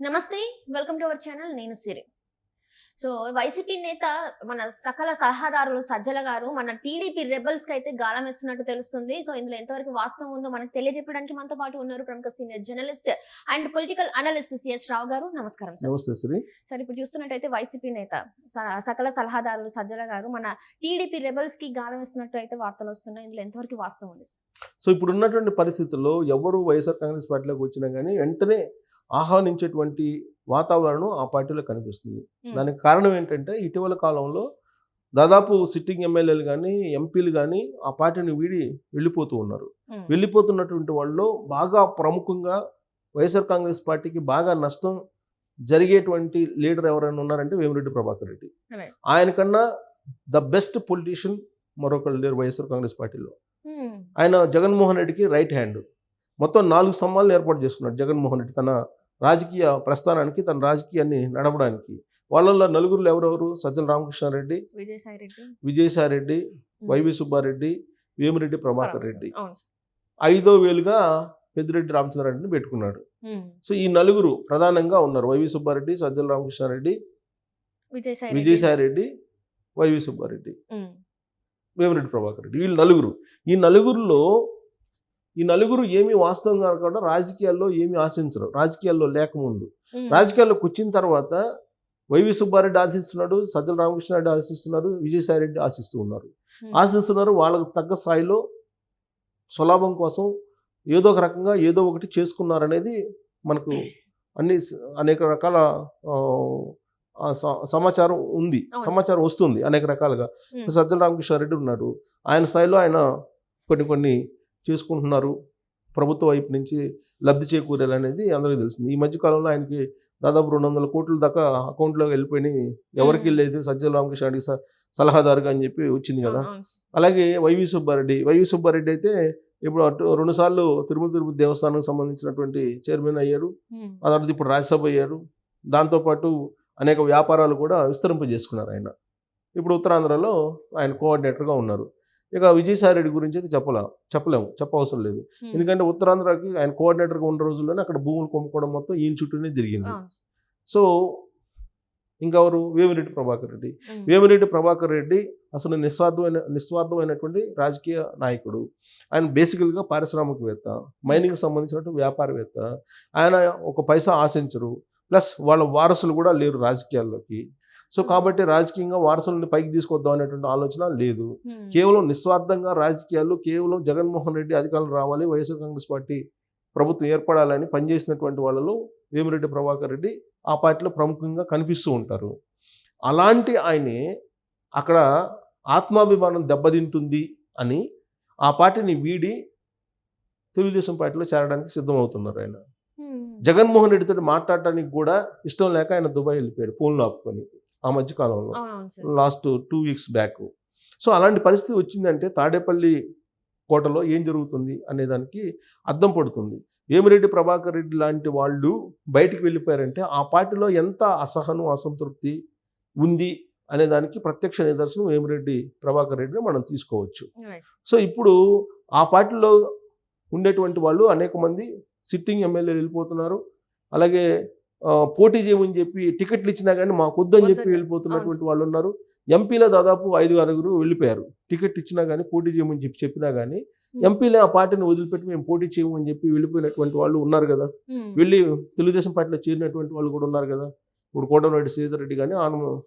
నమస్తే, welcome to our channel. నేను సిరి. So YCP నేత మన సకల సలహాదారులు సజ్జల గారు మన టీడీపీ రెబల్స్ కి అయితే గాలం వేస్తున్నట్టు తెలుస్తుంది. సో ఇందులో ఎంతవరకు వాస్తవం ఉందో మనకు తెలియజెప్పడానికి మనతో పాటు ఉన్నారు ప్రముఖ senior journalist and political analyst CS Rao గారు. నమస్కారం సార్. నమస్తే శ్రీ. సార్, ఇప్పుడు చూస్తున్నట్టయితే వైసీపీ నేత సకల సలహాదారులు సజ్జల గారు మన టీడీపీ రెబల్స్ కి గాలం వేస్తున్నట్టు అయితే వార్తలు వస్తున్నాయి. ఇందులో ఎంతవరకు వాస్తవం ఉంది? సో ఇప్పుడు ఉన్నటువంటి పరిస్థితుల్లో ఎవరు వైఎస్ఆర్ కాంగ్రెస్ పార్టీలోకి వచ్చినా కానీ వెంటనే ఆహ్వానించేటువంటి వాతావరణం ఆ పార్టీలో కనిపిస్తుంది. దానికి కారణం ఏంటంటే ఇటీవల కాలంలో దాదాపు సిట్టింగ్ ఎమ్మెల్యేలు కానీ ఎంపీలు కానీ ఆ పార్టీని వీడి వెళ్ళిపోతూ ఉన్నారు. వెళ్ళిపోతున్నటువంటి వాళ్ళు బాగా ప్రముఖంగా వైఎస్ఆర్ కాంగ్రెస్ పార్టీకి బాగా నష్టం జరిగేటువంటి లీడర్ ఎవరైనా ఉన్నారంటే వేమిరెడ్డి ప్రభాకర్ రెడ్డి. ఆయన కన్నా ద బెస్ట్ పొలిటీషియన్ మరొకరు లేరు వైఎస్ఆర్ కాంగ్రెస్ పార్టీలో. ఆయన జగన్మోహన్ రెడ్డికి రైట్ హ్యాండ్. మొత్తం 4 స్తంభాలను ఏర్పాటు చేసుకున్నాడు జగన్మోహన్ రెడ్డి తన రాజకీయ ప్రస్థానానికి, తన రాజకీయాన్ని నడపడానికి. వాళ్ళల్లో నలుగురు ఎవరెవరు? సజ్జల రామకృష్ణారెడ్డి, విజయసాయి రెడ్డి, వైవి సుబ్బారెడ్డి, వేమిరెడ్డి ప్రభాకర్ రెడ్డి. 5వ వేలుగా పెద్దిరెడ్డి రామచంద్రారెడ్డిని పెట్టుకున్నాడు. సో ఈ నలుగురు ప్రధానంగా ఉన్నారు. YV Subba Reddy, Sajjala Ramakrishna Reddy, Vijayasai Reddy, YV Subba Reddy, Vemireddy Prabhakar Reddy. వీళ్ళు నలుగురు. ఈ నలుగురు ఏమీ వాస్తవంగా కాకుండా రాజకీయాల్లో ఏమీ ఆశించరు. రాజకీయాల్లో లేకముందు రాజకీయాల్లోకి వచ్చిన తర్వాత వైవి సుబ్బారెడ్డి ఆశిస్తున్నాడు, సజ్జల రామకృష్ణారెడ్డి ఆశిస్తున్నారు, విజయసాయి రెడ్డి ఆశిస్తున్నారు. వాళ్ళకు తగ్గ స్థాయిలో స్వలాభం కోసం ఏదో ఒక రకంగా ఏదో ఒకటి చేసుకున్నారనేది మనకు అనేక రకాల సమాచారం ఉంది. సమాచారం వస్తుంది అనేక రకాలుగా. సజ్జల రామకృష్ణారెడ్డి ఉన్నారు, ఆయన స్థాయిలో ఆయన కొన్ని చేసుకుంటున్నారు. ప్రభుత్వ వైపు నుంచి లబ్ధి చేకూరాలి అనేది అందరికీ తెలిసింది. ఈ మధ్యకాలంలో ఆయనకి దాదాపు 200 కోట్ల దాకా అకౌంట్లోకి వెళ్ళిపోయినాయి. ఎవరికి లేదు, సజ్జల రామకృష్ణారెడ్డి సలహాదారుగా అని చెప్పి వచ్చింది కదా. అలాగే వైవి సుబ్బారెడ్డి అయితే ఇప్పుడు 2 సార్లు తిరుపతి దేవస్థానానికి సంబంధించినటువంటి చైర్మన్ అయ్యారు. ఆ తర్వాత ఇప్పుడు రాజ్యసభ అయ్యారు. దాంతోపాటు అనేక వ్యాపారాలు కూడా విస్తరింపజేసుకున్నారు ఆయన. ఇప్పుడు ఉత్తరాంధ్రలో ఆయన కోఆర్డినేటర్గా ఉన్నారు. ఇక విజయసాయి రెడ్డి గురించి అయితే చెప్పవసరం లేదు. ఎందుకంటే ఉత్తరాంధ్రకి ఆయన కోఆర్డినేటర్గా ఉన్న రోజుల్లోనే అక్కడ భూములు కొమ్ముకోవడం మొత్తం ఈయన చుట్టూనే తిరిగింది. సో ఇంకెవరు? వేమిరెడ్డి ప్రభాకర్ రెడ్డి అసలు నిస్వార్థమైనటువంటి రాజకీయ నాయకుడు. ఆయన బేసికల్గా పారిశ్రామికవేత్త, మైనింగ్కి సంబంధించినటువంటి వ్యాపారవేత్త. ఆయన ఒక పైసా ఆశించరు. ప్లస్ వాళ్ళ వారసులు కూడా లేరు రాజకీయాల్లోకి. సో కాబట్టి రాజకీయంగా వారసులను పైకి తీసుకొద్దాం అనేటువంటి ఆలోచన లేదు. కేవలం నిస్వార్థంగా రాజకీయాలు, కేవలం జగన్మోహన్ రెడ్డి అధికారులు రావాలి, వైఎస్ఆర్ కాంగ్రెస్ పార్టీ ప్రభుత్వం ఏర్పడాలని పనిచేసినటువంటి వాళ్ళలో వేమిరెడ్డి ప్రభాకర్ రెడ్డి ఆ పార్టీలో ప్రముఖంగా కనిపిస్తూ ఉంటారు. అలాంటి ఆయనే అక్కడ ఆత్మాభిమానం దెబ్బతింటుంది అని ఆ పార్టీని వీడి తెలుగుదేశం పార్టీలో చేరడానికి సిద్ధమవుతున్నారు. ఆయన జగన్మోహన్ రెడ్డితో మాట్లాడటానికి కూడా ఇష్టం లేక ఆయన దుబాయ్ వెళ్ళిపోయాడు ఫోన్లో ఆపుకొని ఆ మధ్యకాలంలో, లాస్ట్ 2 వీక్స్ బ్యాక్. సో అలాంటి పరిస్థితి వచ్చిందంటే తాడేపల్లి కోటలో ఏం జరుగుతుంది అనేదానికి అద్దం పడుతుంది. వేమిరెడ్డి ప్రభాకర్ రెడ్డి లాంటి వాళ్ళు బయటికి వెళ్ళిపోయారంటే ఆ పార్టీలో ఎంత అసహనం, అసంతృప్తి ఉంది అనేదానికి ప్రత్యక్ష నిదర్శనం వేమిరెడ్డి ప్రభాకర్ రెడ్డిని మనం తీసుకోవచ్చు. సో ఇప్పుడు ఆ పార్టీలో ఉండేటువంటి వాళ్ళు అనేక మంది సిట్టింగ్ ఎమ్మెల్యేలు వెళ్ళిపోతున్నారు. అలాగే పోటీ చేయమని చెప్పి టికెట్లు ఇచ్చినా కానీ మాకు వద్దని చెప్పి వెళ్ళిపోతున్నటువంటి వాళ్ళు ఉన్నారు. ఎంపీలో దాదాపు 5-6 వెళ్ళిపోయారు. టికెట్ ఇచ్చినా కానీ పోటీ చేయమని చెప్పినా కానీ ఎంపీలే ఆ పార్టీని వదిలిపెట్టి మేము పోటీ చేయమని చెప్పి వెళ్ళిపోయినటువంటి వాళ్ళు ఉన్నారు కదా. వెళ్ళి తెలుగుదేశం పార్టీలో చేరినటువంటి వాళ్ళు కూడా ఉన్నారు కదా. ఇప్పుడు కోటమిరెడ్డి శ్రీధర్ రెడ్డి కానీ,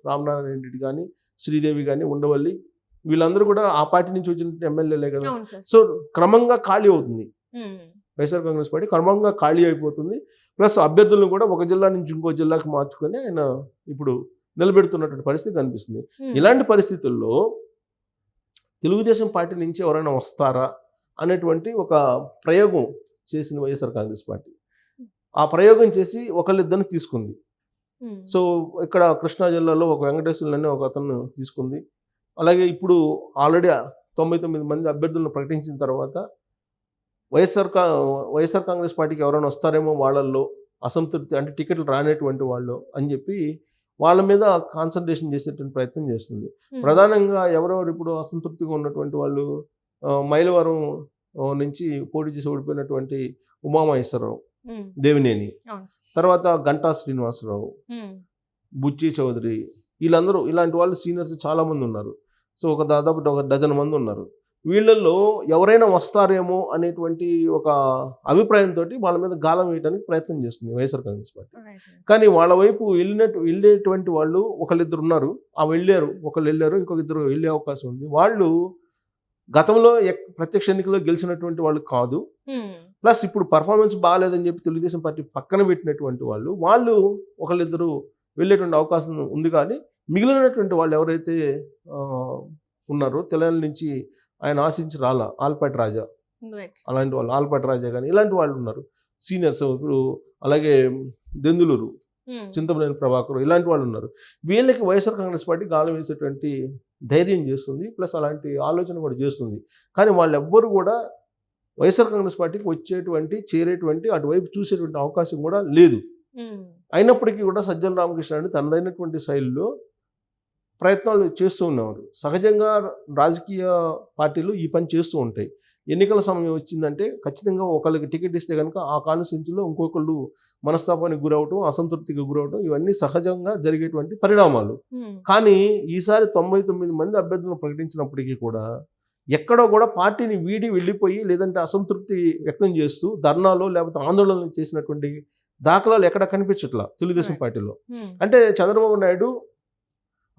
రామనారాయణ రెడ్డి కానీ, శ్రీదేవి కానీ, ఉండవల్లి, వీళ్ళందరూ కూడా ఆ పార్టీ నుంచి వచ్చిన ఎమ్మెల్యేలే కదా. సో క్రమంగా ఖాళీ అవుతుంది వైఎస్ఆర్ కాంగ్రెస్ పార్టీ, క్రమంగా ఖాళీ అయిపోతుంది. ప్లస్ అభ్యర్థులను కూడా ఒక జిల్లా నుంచి ఇంకో జిల్లాకు మార్చుకొని ఆయన ఇప్పుడు నిలబెడుతున్నటువంటి పరిస్థితి కనిపిస్తుంది. ఇలాంటి పరిస్థితుల్లో తెలుగుదేశం పార్టీ నుంచి ఎవరైనా వస్తారా అనేటువంటి ఒక ప్రయోగం చేసింది వైఎస్ఆర్ కాంగ్రెస్ పార్టీ. ఆ ప్రయోగం చేసి ఒకళ్ళిద్దరిని తీసుకుంది. సో ఇక్కడ కృష్ణా జిల్లాలో ఒక వెంకటేశ్వర్లని ఒక అతను తీసుకుంది. అలాగే ఇప్పుడు ఆల్రెడీ 99 మంది అభ్యర్థులను ప్రకటించిన తర్వాత వైఎస్ఆర్ కాంగ్రెస్ పార్టీకి ఎవరైనా వస్తారేమో వాళ్ళల్లో అసంతృప్తి, అంటే టికెట్లు రానేటువంటి వాళ్ళు అని చెప్పి వాళ్ళ మీద కాన్సన్ట్రేషన్ చేసేటువంటి ప్రయత్నం చేస్తుంది. ప్రధానంగా ఎవరెవరు ఇప్పుడు అసంతృప్తిగా ఉన్నటువంటి వాళ్ళు, మైలవరం నుంచి పోటీ చేసి ఓడిపోయినటువంటి ఉమామహేశ్వరరావు, దేవినేని, అవును. తర్వాత గంటా శ్రీనివాసరావు, బుచ్చి చౌదరి, వీళ్ళందరూ ఇలాంటి వాళ్ళు సీనియర్స్ చాలా మంది ఉన్నారు. సో ఒక దాదాపు ఒక డజన్ మంది ఉన్నారు. వీళ్ళల్లో ఎవరైనా వస్తారేమో అనేటువంటి ఒక అభిప్రాయంతో వాళ్ళ మీద గాలం వేయడానికి ప్రయత్నం చేస్తుంది వైఎస్ఆర్ కాంగ్రెస్ పార్టీ. కానీ వాళ్ళ వైపు వెళ్ళేటువంటి వాళ్ళు ఒకళ్ళిద్దరు ఉన్నారు. ఒకళ్ళు వెళ్ళారు, ఇంకొక ఇద్దరు వెళ్ళే అవకాశం ఉంది. వాళ్ళు గతంలో ప్రత్యక్ష ఎన్నికల్లో గెలిచినటువంటి వాళ్ళు కాదు. ప్లస్ ఇప్పుడు పర్ఫార్మెన్స్ బాగాలేదని చెప్పి తెలుగుదేశం పార్టీ పక్కన పెట్టినటువంటి వాళ్ళు ఒకళ్ళిద్దరు వెళ్ళేటువంటి అవకాశం ఉంది. కానీ మిగిలినటువంటి వాళ్ళు ఎవరైతే ఉన్నారో తెలంగాణ నుంచి ఆయన ఆశించి ఆల్పాటి రాజా, అలాంటి వాళ్ళు, ఆల్పాటి రాజా కానీ ఇలాంటి వాళ్ళు ఉన్నారు సీనియర్స్. ఇప్పుడు అలాగే దెందులూరు, చింతమనేని ప్రభాకర్, ఇలాంటి వాళ్ళు ఉన్నారు. వీళ్ళకి వైఎస్ఆర్ కాంగ్రెస్ పార్టీ గాలం వేసేటువంటి ధైర్యం చేస్తుంది, ప్లస్ అలాంటి ఆలోచన కూడా చేస్తుంది. కానీ వాళ్ళెవ్వరూ కూడా వైఎస్ఆర్ కాంగ్రెస్ పార్టీకి చేరేటువంటి అటువైపు చూసేటువంటి అవకాశం కూడా లేదు. అయినప్పటికీ కూడా సజ్జల రామకృష్ణారెడ్డి తనదైనటువంటి శైలిలో ప్రయత్నాలు చేస్తూ ఉన్నవారు. సహజంగా రాజకీయ పార్టీలు ఈ పని చేస్తూ ఉంటాయి. ఎన్నికల సమయం వచ్చిందంటే ఖచ్చితంగా ఒకళ్ళకి టికెట్ ఇస్తే కనుక ఆ కాన్స్టిట్యూన్సీలో ఇంకొకళ్ళు మనస్తాపానికి గురవటం, అసంతృప్తికి గురవటం, ఇవన్నీ సహజంగా జరిగేటువంటి పరిణామాలు. కానీ ఈసారి 99 మంది అభ్యర్థులను ప్రకటించినప్పటికీ కూడా ఎక్కడో కూడా పార్టీని వీడి వెళ్ళిపోయి లేదంటే అసంతృప్తి వ్యక్తం చేస్తూ ధర్నాలో లేకపోతే ఆందోళనలు చేసినటువంటి దాఖలాలు ఎక్కడ కనిపించట్లా తెలుగుదేశం పార్టీలో. అంటే చంద్రబాబు నాయుడు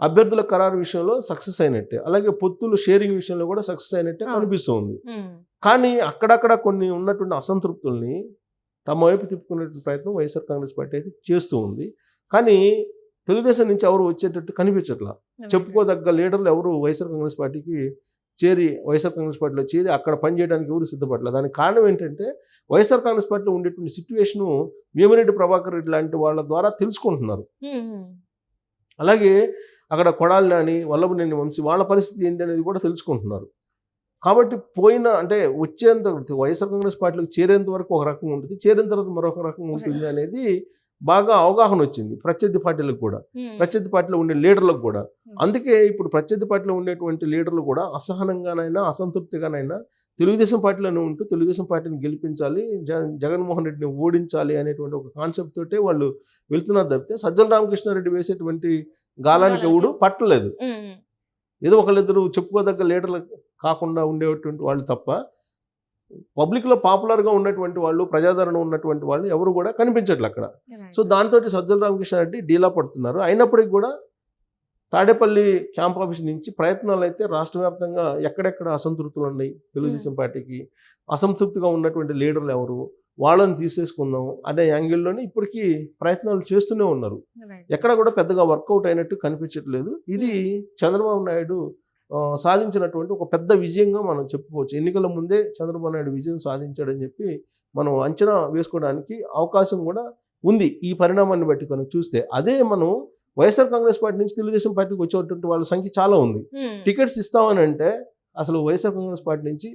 అభ్యర్థుల ఖరారు విషయంలో సక్సెస్ అయినట్టే, అలాగే పొత్తులు షేరింగ్ విషయంలో కూడా సక్సెస్ అయినట్టే కనిపిస్తుంది. కానీ అక్కడక్కడ కొన్ని ఉన్నటువంటి అసంతృప్తుల్ని తమ వైపు తిప్పుకునేటువంటి ప్రయత్నం వైఎస్ఆర్ కాంగ్రెస్ పార్టీ అయితే చేస్తూ ఉంది. కానీ తెలుగుదేశం నుంచి ఎవరు వచ్చేటట్టు కనిపించట్లా. చెప్పుకోదగ్గ లీడర్లు ఎవరు వైఎస్ఆర్ కాంగ్రెస్ పార్టీలో చేరి అక్కడ పనిచేయడానికి ఎవరు సిద్ధపడలేదు. దానికి కారణం ఏంటంటే వైఎస్ఆర్ కాంగ్రెస్ పార్టీలో ఉండేటువంటి సిచ్యువేషను వేమిరెడ్డి ప్రభాకర్ రెడ్డి లాంటి వాళ్ళ ద్వారా తెలుసుకుంటున్నారు. అలాగే అక్కడ కొడాలి నాని, వల్లభనేని వంశీ వాళ్ళ పరిస్థితి ఏంటి అనేది కూడా తెలుసుకుంటున్నారు. కాబట్టి వచ్చేంత వైఎస్ఆర్ కాంగ్రెస్ పార్టీలోకి చేరేంత వరకు ఒక రకంగా ఉంటుంది, చేరిన తర్వాత మరొక రకంగా ఉంటుంది అనేది బాగా అవగాహన వచ్చింది ప్రత్యర్థి పార్టీలకు కూడా, ప్రత్యర్థి పార్టీలో ఉండే లీడర్లకు కూడా. అందుకే ఇప్పుడు ప్రత్యర్థి పార్టీలో ఉండేటువంటి లీడర్లు కూడా అసహనంగానైనా అసంతృప్తిగానైనా తెలుగుదేశం పార్టీలోనే ఉంటూ తెలుగుదేశం పార్టీని గెలిపించాలి, జగన్మోహన్ రెడ్డిని ఓడించాలి అనేటువంటి ఒక కాన్సెప్ట్ తోటే వాళ్ళు వెళ్తున్నారు తప్పితే సజ్జల రామకృష్ణారెడ్డి వేసేటువంటి గాలానికి ఎవడు పట్టలేదు. ఏదో ఒకళ్ళిద్దరు చెప్పుకోదగ్గ లీడర్లు కాకుండా ఉండేటువంటి వాళ్ళు తప్ప పబ్లిక్లో పాపులర్గా ఉన్నటువంటి వాళ్ళు, ప్రజాదరణ ఉన్నటువంటి వాళ్ళు ఎవరు కూడా కనిపించట్లేదు అక్కడ. సో దాంతో సజ్జల రామకృష్ణారెడ్డి డీలా పడుతున్నారు. అయినప్పటికీ కూడా తాడేపల్లి క్యాంప్ ఆఫీస్ నుంచి ప్రయత్నాలు అయితే రాష్ట్ర వ్యాప్తంగా ఎక్కడెక్కడ అసంతృప్తులు ఉన్నాయి తెలుగుదేశం పార్టీకి, అసంతృప్తిగా ఉన్నటువంటి లీడర్లు ఎవరు, వాళ్ళని తీసేసుకుందాం అనే యాంగిల్లోనే ఇప్పటికీ ప్రయత్నాలు చేస్తూనే ఉన్నారు. ఎక్కడ కూడా పెద్దగా వర్కౌట్ అయినట్టు కనిపించట్లేదు. ఇది చంద్రబాబు నాయుడు సాధించినటువంటి ఒక పెద్ద విజయంగా మనం చెప్పుకోవచ్చు. ఎన్నికల ముందే చంద్రబాబు నాయుడు విజయం సాధించాడని చెప్పి మనం అంచనా వేసుకోవడానికి అవకాశం కూడా ఉంది ఈ పరిణామాన్ని బట్టి కనుక చూస్తే. అదే మనం వైఎస్ఆర్ కాంగ్రెస్ పార్టీ నుంచి తెలుగుదేశం పార్టీకి వచ్చేటువంటి వాళ్ళ సంఖ్య చాలా ఉంది. టికెట్స్ ఇస్తామని అంటే అసలు వైఎస్ఆర్ కాంగ్రెస్ పార్టీ నుంచి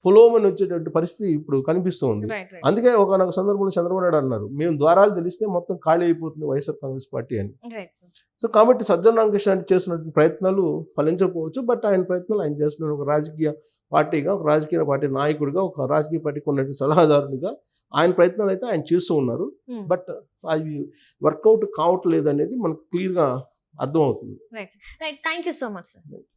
పొలోమని వచ్చేటువంటి పరిస్థితి ఇప్పుడు కనిపిస్తూ ఉంది. అందుకే ఒక సందర్భంలో చంద్రబాబు నాయుడు అన్నారు, మేము ద్వారాలు తెలిస్తే మొత్తం ఖాళీ అయిపోతుంది వైఎస్ఆర్ కాంగ్రెస్ పార్టీ అని. సో కాబట్టి సజ్జల రామకృష్ణ చేస్తున్నటువంటి ప్రయత్నాలు ఫలించకపోవచ్చు, బట్ ఆయన ప్రయత్నాలు ఆయన చేస్తున్నారు. ఒక రాజకీయ పార్టీ నాయకుడిగా, ఒక రాజకీయ పార్టీకి ఉన్నటువంటి సలహాదారుడిగా ఆయన ప్రయత్నాలు అయితే ఆయన చేస్తూ ఉన్నారు. బట్ అవి వర్కౌట్ కావట్లేదు అనేది మనకు క్లియర్గా అర్థమవుతుంది. Right, thank you so much sir.